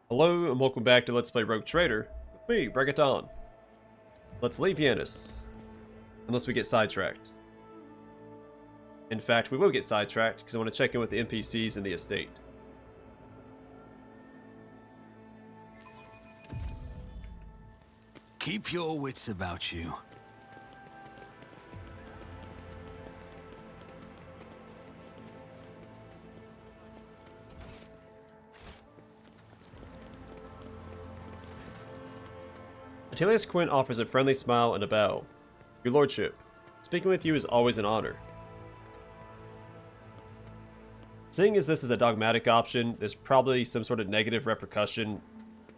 Hello and welcome back to Let's Play Rogue Trader with me, Bring It On. Let's leave Janus, unless we get sidetracked. In fact, we will get sidetracked because I want to check in with the NPCs in the estate. Keep your wits about you. Atelius Quint offers a friendly smile and a bow. Your lordship, speaking with you is always an honor. Seeing as this is a dogmatic option, there's probably some sort of negative repercussion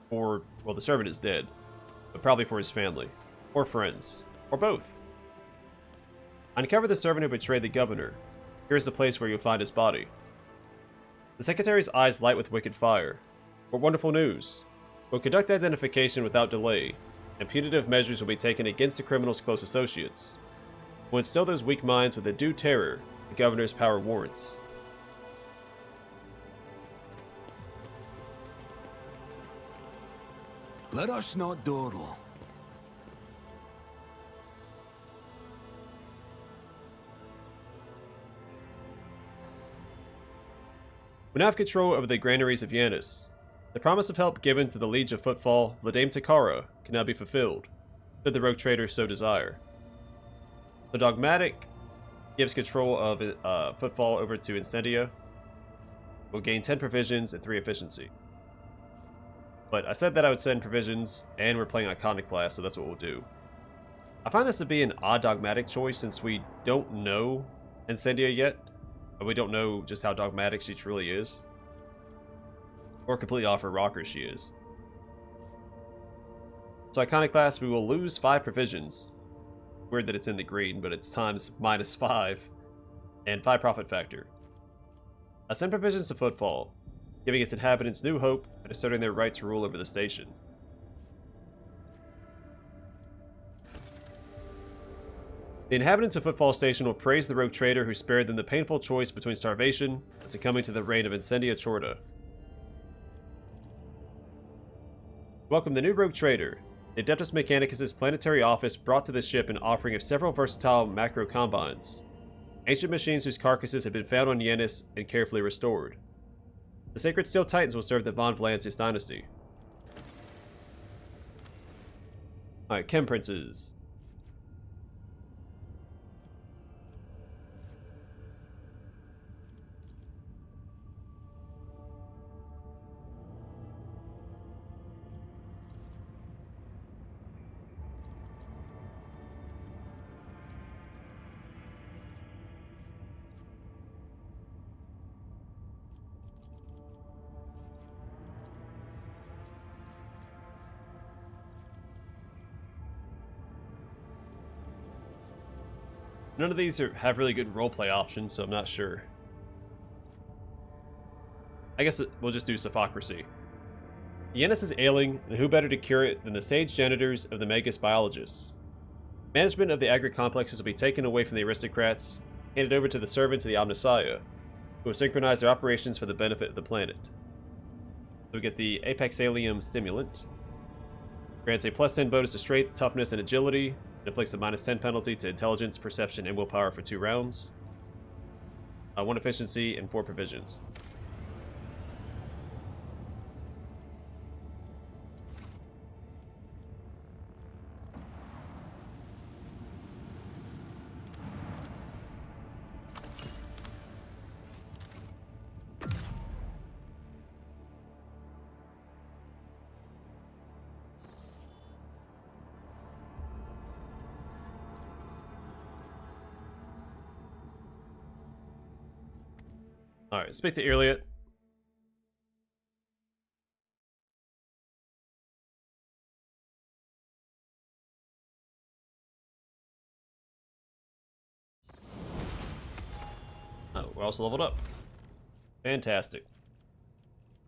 for, well, the servant is dead, but probably for his family, or friends, or both. Uncover the servant who betrayed the governor. Here's the place where you'll find his body. The secretary's eyes light with wicked fire. What wonderful news! We'll conduct the identification without delay, and punitive measures will be taken against the criminal's close associates. We'll instill those weak minds with the due terror the governor's power warrants. Let us not dawdle. We now have control over the granaries of Janus. The promise of help given to the Liege of Footfall, Dame Takara, can now be fulfilled, should the rogue trader so desire. The dogmatic gives control of Footfall over to Incendia. We'll gain 10 provisions and 3 efficiency. But I said that I would send provisions, and we're playing Iconoclast, so that's what we'll do. I find this to be an odd dogmatic choice since we don't know Incendia yet, and we don't know just how dogmatic she truly is. Or completely off her rocker she is. So Iconoclast, we will lose 5 provisions. Weird that it's in the green, but it's times -5, and 5 profit factor. I send provisions to Footfall, giving its inhabitants new hope and asserting their right to rule over the station. The inhabitants of Footfall Station will praise the rogue trader who spared them the painful choice between starvation and succumbing to the reign of Incendia Chorda. Welcome the new rogue trader. The Adeptus Mechanicus' planetary office brought to the ship an offering of several versatile macro combines, ancient machines whose carcasses have been found on Janus and carefully restored. The Sacred Steel Titans will serve the Von Valancius dynasty. Alright, Chem Princes. None of these have really good roleplay options, so I'm not sure. I guess we'll just do Sophocracy. Janus is ailing, and who better to cure it than the sage janitors of the Magus biologists? Management of the agri-complexes will be taken away from the aristocrats, handed over to the servants of the Omnissiah, who will synchronize their operations for the benefit of the planet. So we get the Apexalium Stimulant. Grants a +10 bonus to strength, toughness, and agility. It inflicts a -10 penalty to intelligence, perception, and willpower for 2 rounds. 1 efficiency and 4 provisions. Alright, speak to Yrliet. Oh, we're also leveled up. Fantastic.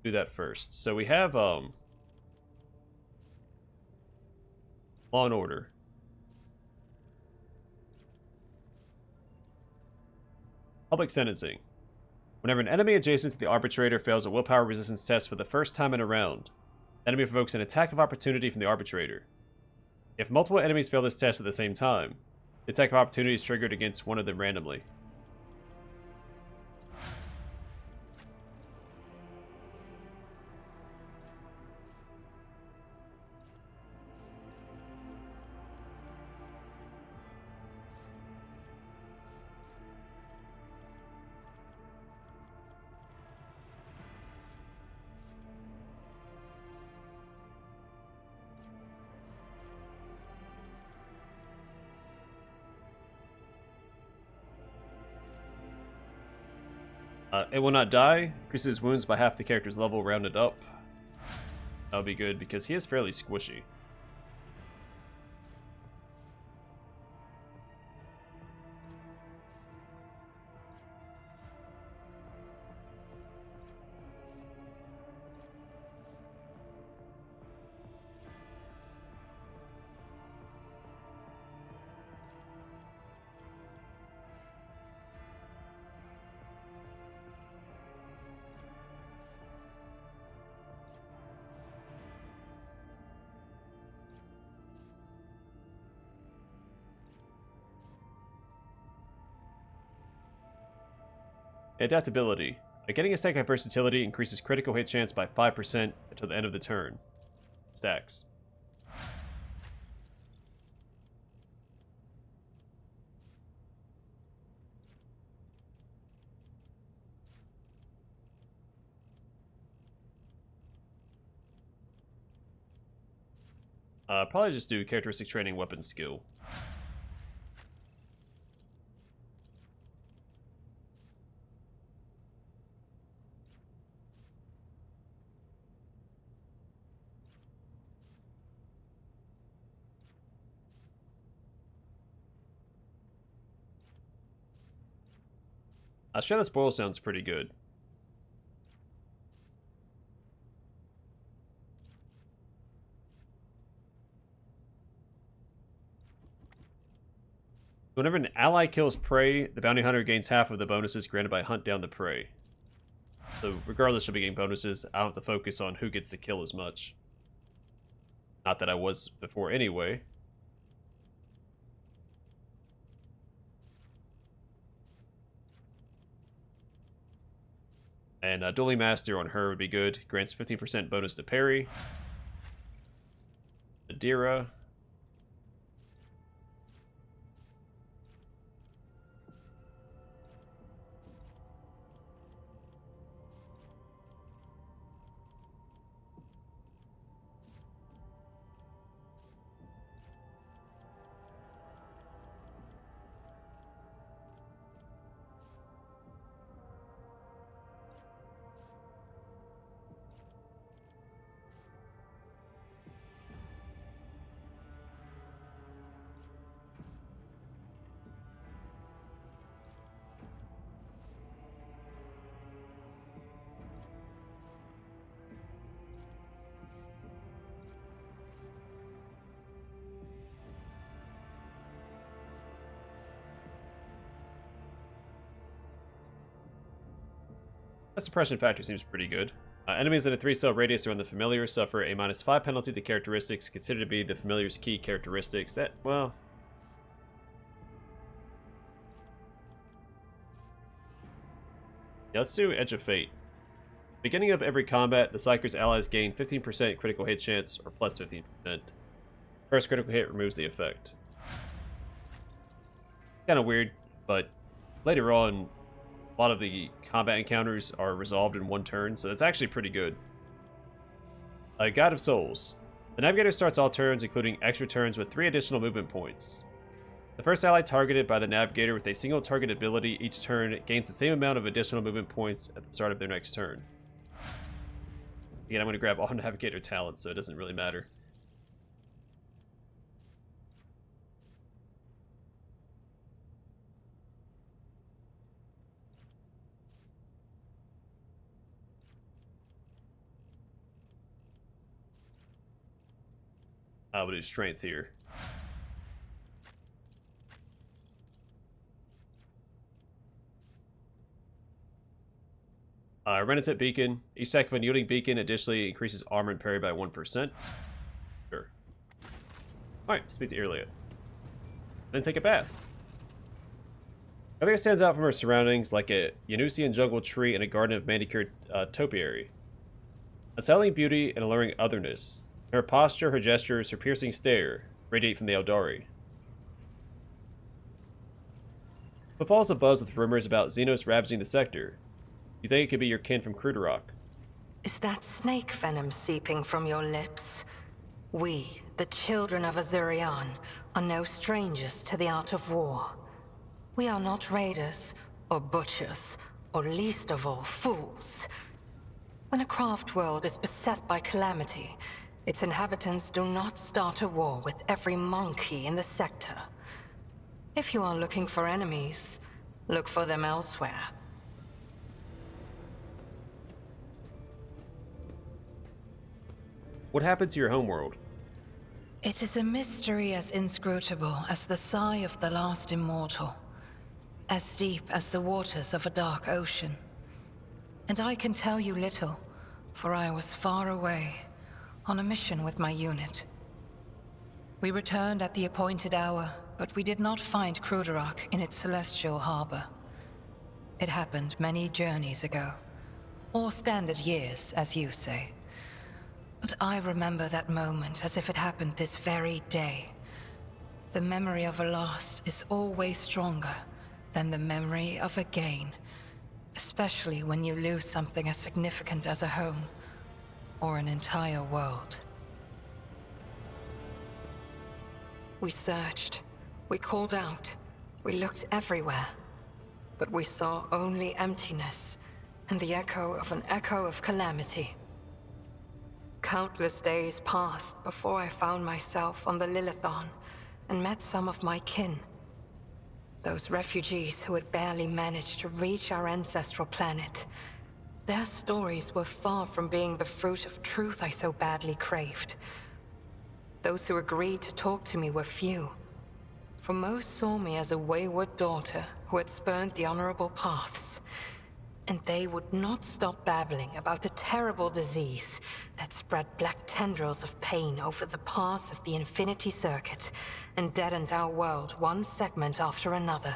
Do that first. So we have, Law and Order. Public sentencing. Whenever an enemy adjacent to the arbitrator fails a willpower resistance test for the first time in a round, Enemy provokes an attack of opportunity from the arbitrator. If multiple enemies fail this test at the same time, the attack of opportunity is triggered against one of them randomly. It will not die. Increases wounds by half the character's level rounded up. That'll be good because he is fairly squishy. Adaptability. Getting a second versatility increases critical hit chance by 5% until the end of the turn. Stacks. Probably just do characteristic training, weapon skill. Share the Spoil sounds pretty good. Whenever an ally kills prey, the bounty hunter gains half of the bonuses granted by hunt down the prey. So regardless of getting bonuses, I don't have to focus on who gets to kill as much. Not that I was before anyway. And Dueling Master on her would be good. Grants 15% bonus to parry. Adira. That suppression factor seems pretty good. Enemies in a 3-cell radius around the familiar suffer a -5 penalty to characteristics considered to be the familiar's key characteristics. That, well... yeah, let's do Edge of Fate. Beginning of every combat, the Psyker's allies gain 15% critical hit chance, or plus 15%. First critical hit removes the effect. Kind of weird, but later on, a lot of the combat encounters are resolved in one turn, so that's actually pretty good. God of Souls. The Navigator starts all turns, including extra turns, with 3 additional movement points. The first ally targeted by the Navigator with a single target ability each turn gains the same amount of additional movement points at the start of their next turn. Again, I'm going to grab all Navigator talents, so it doesn't really matter. We'll do strength here. Renaissance Beacon. Each stack of unyielding beacon additionally increases armor and parry by 1%. Sure. Alright, speak to Yrliet. Then take a bath. Everything stands out from her surroundings like a Janusian jungle tree in a garden of manicured topiary. Unsettling beauty and alluring otherness. Her posture, her gestures, her piercing stare radiate from the Eldari. Footfall's abuzz with rumors about Xenos ravaging the sector. You think it could be your kin from Cruderrock? Is that snake venom seeping from your lips? We, the children of Azurian, are no strangers to the art of war. We are not raiders, or butchers, or least of all, fools. When a craft world is beset by calamity, its inhabitants do not start a war with every monkey in the sector. If you are looking for enemies, look for them elsewhere. What happened to your homeworld? It is a mystery as inscrutable as the sigh of the last immortal, as deep as the waters of a dark ocean. And I can tell you little, for I was far away, on a mission with my unit. We returned at the appointed hour, but we did not find Cruderrock in its celestial harbor. It happened many journeys ago, or standard years, as you say. But I remember that moment as if it happened this very day. The memory of a loss is always stronger than the memory of a gain, especially when you lose something as significant as a home, or an entire world. We searched, we called out, we looked everywhere, but we saw only emptiness and the echo of calamity. Countless days passed before I found myself on the Lilithon and met some of my kin. Those refugees who had barely managed to reach our ancestral planet. Their stories were far from being the fruit of truth I so badly craved. Those who agreed to talk to me were few, for most saw me as a wayward daughter who had spurned the honorable paths. And they would not stop babbling about the terrible disease that spread black tendrils of pain over the paths of the Infinity Circuit and deadened our world one segment after another.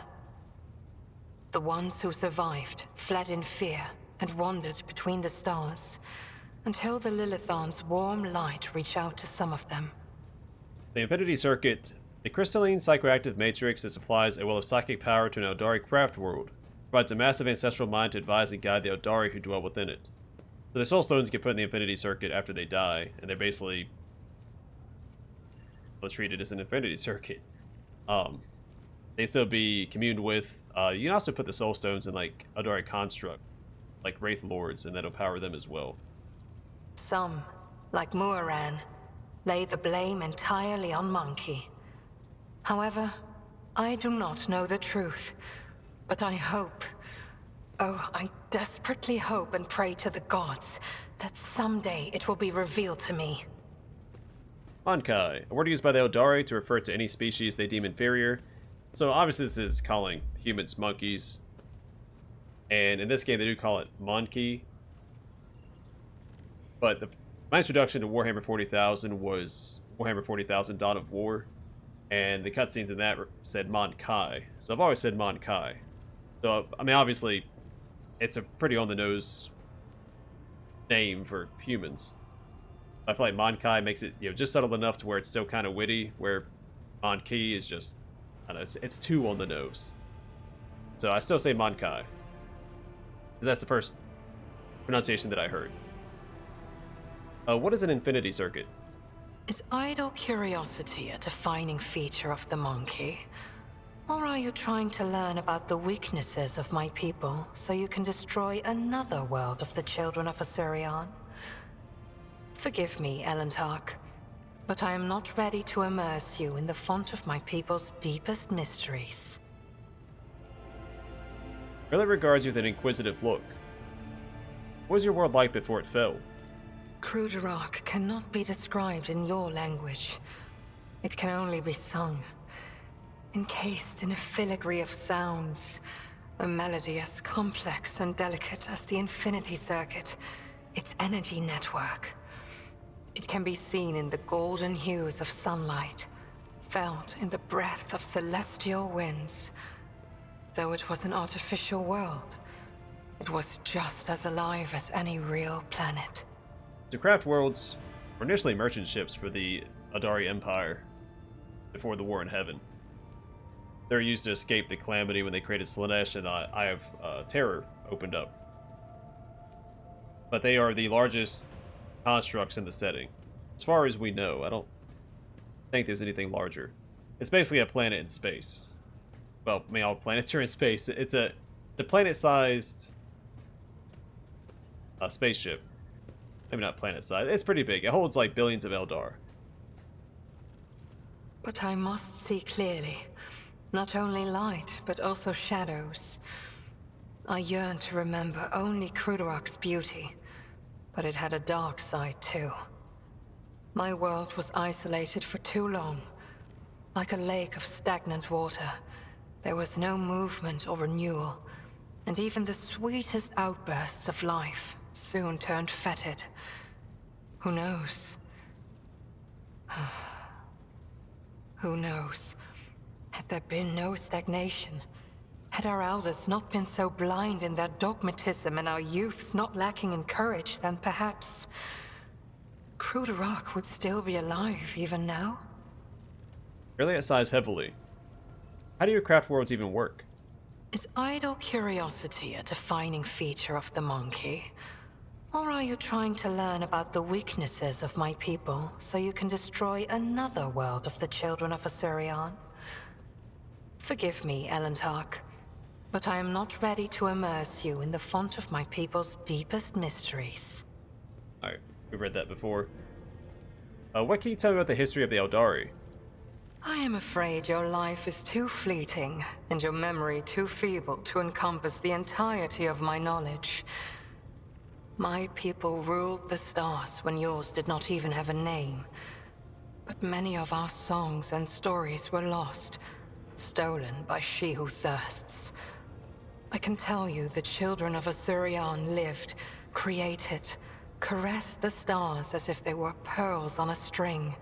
The ones who survived fled in fear and wandered between the stars, until the Lilithon's warm light reached out to some of them. The Infinity Circuit, a crystalline psychoactive matrix that supplies a well of psychic power to an Eldari craft world, provides a massive ancestral mind to advise and guide the Eldari who dwell within it. So the Soul Stones get put in the Infinity Circuit after they die, and they're basically treated as an Infinity Circuit. They still be communed with. You can also put the Soul Stones in like Eldari construct, like Wraith Lords, and that'll power them as well. Some, like Muaran, lay the blame entirely on Monkey. However, I do not know the truth, but I hope, I desperately hope and pray to the gods that someday it will be revealed to me. Monkai, a word used by the Eldari to refer to any species they deem inferior. So obviously this is calling humans monkeys. And in this game they do call it Monkey. But my introduction to Warhammer 40,000 was Warhammer 40,000 Dawn of War. And the cutscenes in that said Monkai. So I've always said Monkai. So, I mean, obviously, it's a pretty on-the-nose name for humans. I feel like Monkai makes it, just subtle enough to where it's still kind of witty, where Monkey is just, I don't know, it's too on the nose. So I still say Monkai, because that's the first pronunciation that I heard. What is an Infinity Circuit? Is idle curiosity a defining feature of the Monkey? Or are you trying to learn about the weaknesses of my people so you can destroy another world of the children of Azurian? Forgive me, Elentark, but I am not ready to immerse you in the font of my people's deepest mysteries. Yrliet regards you with an inquisitive look. What was your world like before it fell? Cruderrock cannot be described in your language. It can only be sung. Encased in a filigree of sounds, A melody as complex and delicate as the Infinity Circuit, its energy network. It can be seen in the golden hues of sunlight, felt in the breath of celestial winds. Though it was an artificial world, it was just as alive as any real planet. The craft worlds were initially merchant ships for the Aeldari Empire before the War in Heaven. They were used to escape the calamity when they created Slaanesh and Eye of Terror opened up. But they are the largest constructs in the setting. As far as we know, I don't think there's anything larger. It's basically a planet in space. Well, I mean, all planets are in space. It's the planet-sized spaceship. Maybe not planet-sized. It's pretty big. It holds like billions of Eldar. But I must see clearly. Not only light, but also shadows. I yearn to remember only Krudarok's beauty, but it had a dark side too. My world was isolated for too long. Like a lake of stagnant water, there was no movement or renewal, and even the sweetest outbursts of life soon turned fetid. Who knows? Who knows? Had there been no stagnation, had our elders not been so blind in their dogmatism and our youths not lacking in courage, then perhaps Krudarok would still be alive even now? Yrliet sighs heavily. How do your craft worlds even work? Is idle curiosity a defining feature of the monkey? Or are you trying to learn about the weaknesses of my people so you can destroy another world of the children of Asuryan? Forgive me, Elentark, but I am not ready to immerse you in the font of my people's deepest mysteries. Alright, we read that before. What can you tell me about the history of the Eldari? I am afraid your life is too fleeting, and your memory too feeble to encompass the entirety of my knowledge. My people ruled the stars when yours did not even have a name. But many of our songs and stories were lost, stolen by she who thirsts. I can tell you the children of Asuryan lived, created, caressed the stars as if they were pearls on a string,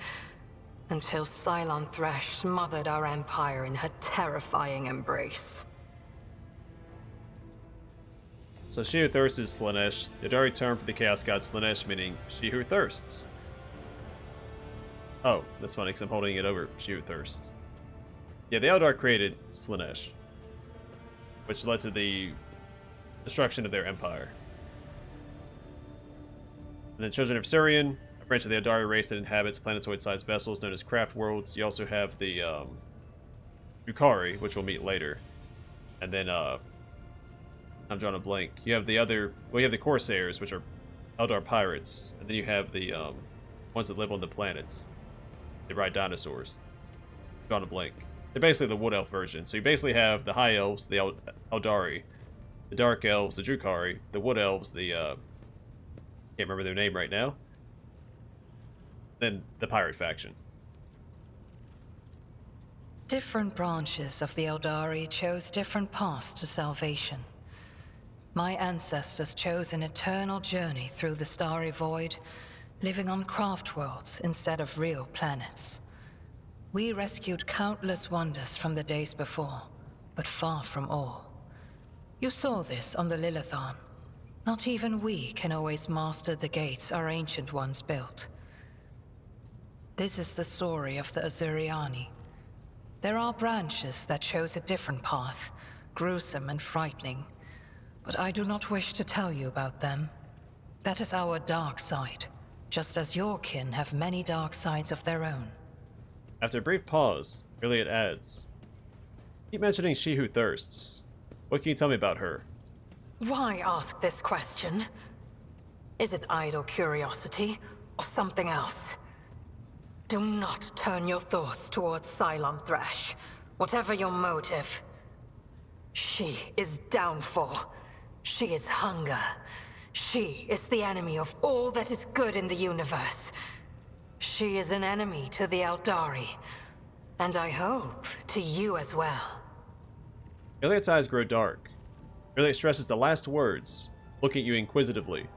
until Cylon Thresh smothered our empire in her terrifying embrace. So she who thirsts is Slaanesh, the Eldari term for the Chaos God Slaanesh, meaning she who thirsts. Oh, that's funny because I'm holding it over she who thirsts. Yeah, the Eldar created Slaanesh, which led to the destruction of their empire. And the Children of Surian, a branch of the Eldari race that inhabits planetoid-sized vessels known as craft worlds. You also have the Drukhari, which we'll meet later. And then, I'm drawing a blank. You have the other, well, you have the Corsairs, which are Eldar pirates. And then you have the ones that live on the planets. They ride dinosaurs. Drawing a blank. They're basically the Wood Elf version. So you basically have the High Elves, the Eldari, the Dark Elves, the Drukhari, the Wood Elves, the, can't remember their name right now. Then the pirate faction. Different branches of the Eldari chose different paths to salvation. My ancestors chose an eternal journey through the starry void, living on craft worlds instead of real planets. We rescued countless wonders from the days before, but far from all. You saw this on the Lilithon. Not even we can always master the gates our ancient ones built. This is the story of the Asuryan. There are branches that chose a different path, gruesome and frightening, but I do not wish to tell you about them. That is our dark side, just as your kin have many dark sides of their own. After a brief pause, Yrliet adds, "Keep mentioning she who thirsts. What can you tell me about her?" Why ask this question? Is it idle curiosity, or something else? Do not turn your thoughts towards Cylon Thresh, whatever your motive. She is downfall. She is hunger. She is the enemy of all that is good in the universe. She is an enemy to the Eldari, and I hope to you as well. Yrliet's eyes grow dark. Yrliet stresses the last words, looking at you inquisitively.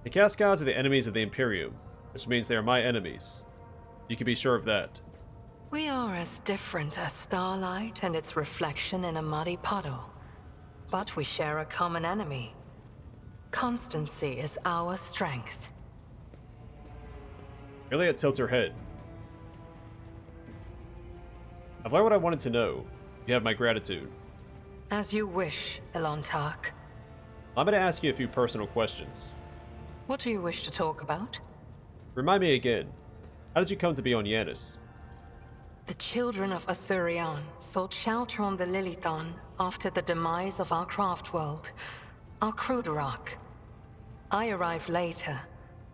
The Chaos Gods are the enemies of the Imperium, which means they are my enemies. You can be sure of that. We are as different as starlight and its reflection in a muddy puddle. But we share a common enemy. Constancy is our strength. Yrliet tilts her head. I've learned what I wanted to know. You have my gratitude. As you wish, Elontark. I'm going to ask you a few personal questions. What do you wish to talk about? Remind me again, how did you come to be on Janus? The children of Asurion sought shelter on the Lilithon after the demise of our craft world, our Kruderach. I arrived later,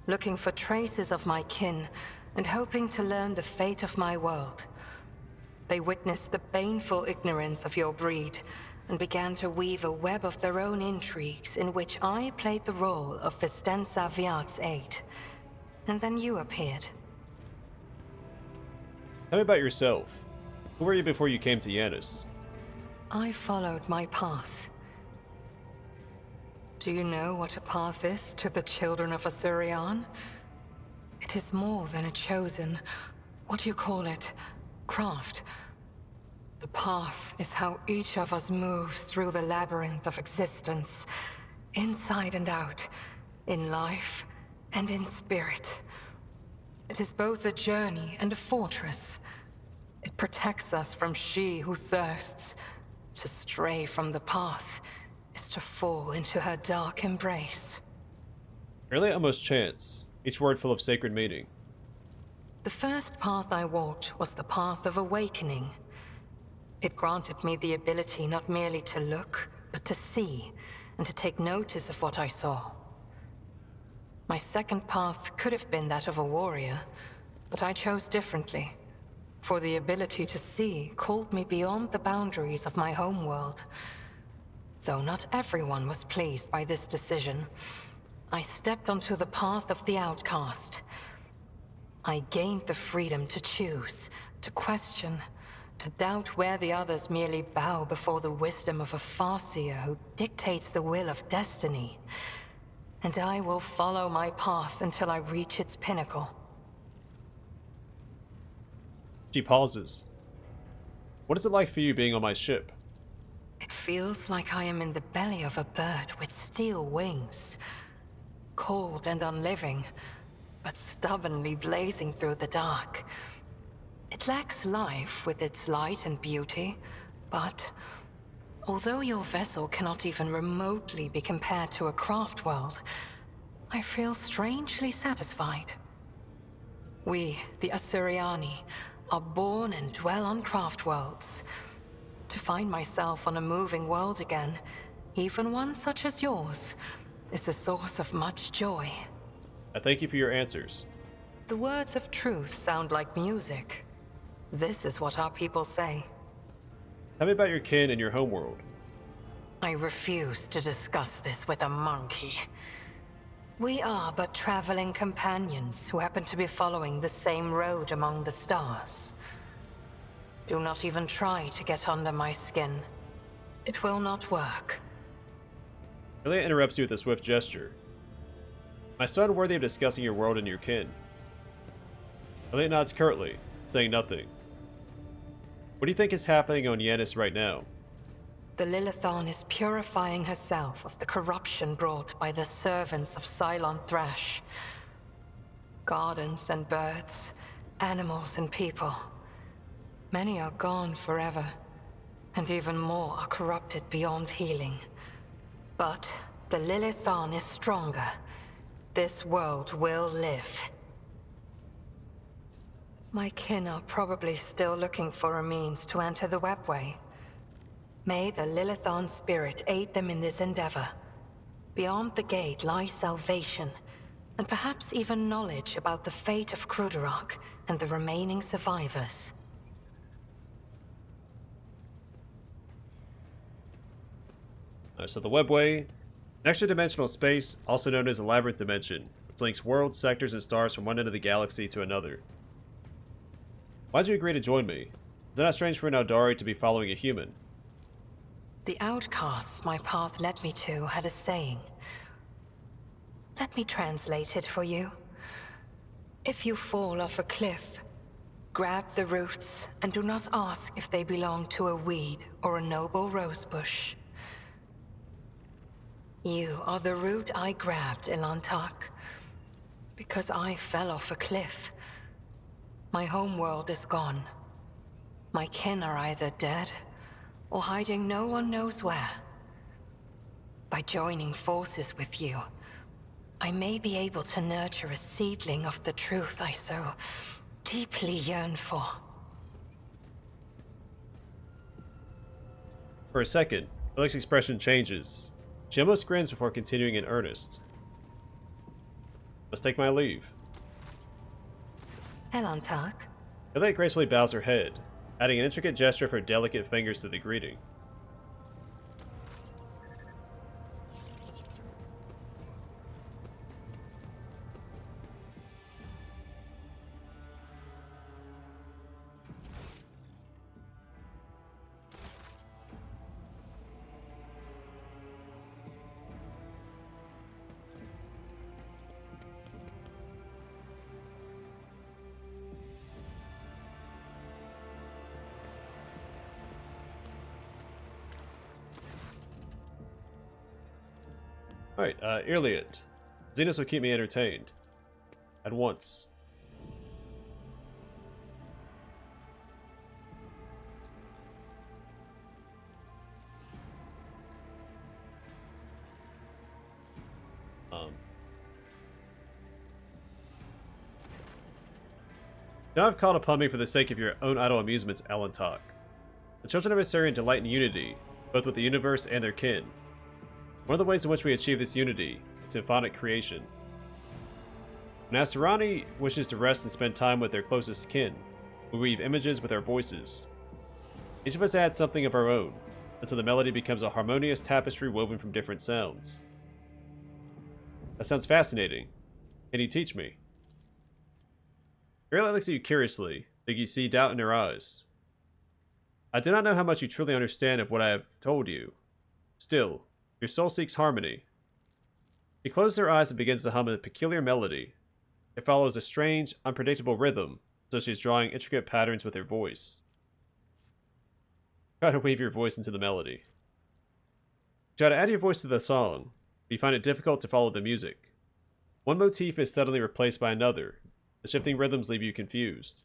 looking for traces of my kin and hoping to learn the fate of my world. They witnessed the baneful ignorance of your breed and began to weave a web of their own intrigues in which I played the role of Vistenza Viat's aide. And then you appeared. Tell me about yourself. Who were you before you came to Janus? I followed my path. Do you know what a path is to the children of Asurion? It is more than a chosen, what do you call it, craft. The path is how each of us moves through the labyrinth of existence, inside and out, in life and in spirit. It is both a journey and a fortress. It protects us from she who thirsts. To stray from the path is to fall into her dark embrace. Yrliet almost chants, each word full of sacred meaning. The first path I walked was the path of awakening. It granted me the ability not merely to look, but to see, and to take notice of what I saw. My second path could have been that of a warrior, but I chose differently. For the ability to see called me beyond the boundaries of my homeworld. Though not everyone was pleased by this decision, I stepped onto the path of the outcast. I gained the freedom to choose, to question, to doubt where the others merely bow before the wisdom of a farseer who dictates the will of destiny. And I will follow my path until I reach its pinnacle. She pauses. What is it like for you being on my ship? It feels like I am in the belly of a bird with steel wings. Cold and unliving, but stubbornly blazing through the dark. It lacks life with its light and beauty, but although your vessel cannot even remotely be compared to a craft world, I feel strangely satisfied. We, the Asuriani, are born and dwell on craft worlds. To find myself on a moving world again, even one such as yours, is a source of much joy. I thank you for your answers. The words of truth sound like music. This is what our people say. Tell me about your kin and your homeworld. I refuse to discuss this with a monkey. We are but traveling companions who happen to be following the same road among the stars. Do not even try to get under my skin. It will not work. Yrliet interrupts you with a swift gesture. My son worthy of discussing your world and your kin. Yrliet nods curtly, saying nothing. What do you think is happening on Janus right now? The Lilithon is purifying herself of the corruption brought by the servants of Cylon Thrash. Gardens and birds, animals and people. Many are gone forever, and even more are corrupted beyond healing. But the Lilithon is stronger. This world will live. My kin are probably still looking for a means to enter the webway. May the Lilithon spirit aid them in this endeavor. Beyond the gate lies salvation, and perhaps even knowledge about the fate of Kruderach and the remaining survivors. So the webway, an extra-dimensional space, also known as a labyrinth dimension, which links worlds, sectors, and stars from one end of the galaxy to another. Why'd you agree to join me? Is it not strange for an Eldari to be following a human? The outcasts my path led me to had a saying. Let me translate it for you. If you fall off a cliff, grab the roots and do not ask if they belong to a weed or a noble rosebush. You are the root I grabbed, Ilantak, because I fell off a cliff. My homeworld is gone. My kin are either dead or hiding no one knows where. By joining forces with you, I may be able to nurture a seedling of the truth I so deeply yearn for. For a second, Yrliet's expression changes. She almost grins before continuing in earnest. Must take my leave. Ilantak. Yrliet gracefully bows her head, adding an intricate gesture of her delicate fingers to the greeting. Alright, Yrliet. Janus will keep me entertained. At once. Now have called upon me for the sake of your own idle amusements, Alantok. The children of Assyrian delight in unity, both with the universe and their kin. One of the ways in which we achieve this unity is symphonic creation. When Asarani wishes to rest and spend time with their closest kin, we weave images with our voices. Each of us adds something of our own, until the melody becomes a harmonious tapestry woven from different sounds. That sounds fascinating. Can you teach me? Yrliet looks at you curiously, but you see doubt in her eyes. I do not know how much you truly understand of what I have told you. Still, your soul seeks harmony. She closes her eyes and begins to hum a peculiar melody. It follows a strange, unpredictable rhythm, so she is drawing intricate patterns with her voice. Try to weave your voice into the melody. Try to add your voice to the song, but you find it difficult to follow the music. One motif is suddenly replaced by another. The shifting rhythms leave you confused.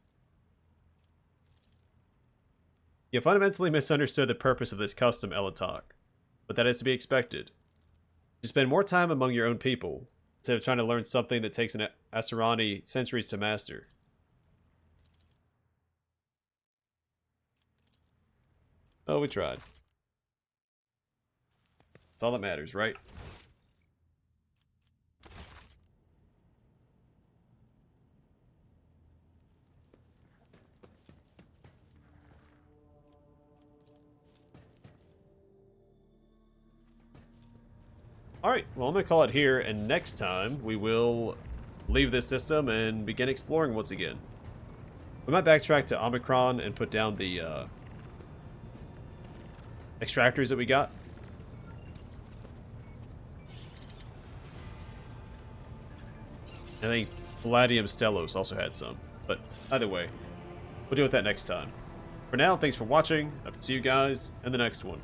You have fundamentally misunderstood the purpose of this custom, Elatok, but that is to be expected. You spend more time among your own people, instead of trying to learn something that takes an Asarani centuries to master. Oh, we tried. That's all that matters, right? Alright, well I'm going to call it here, and next time we will leave this system and begin exploring once again. We might backtrack to Omicron and put down the extractors that we got. I think Palladium Stellos also had some, but either way, we'll deal with that next time. For now, thanks for watching. Hope to see you guys in the next one.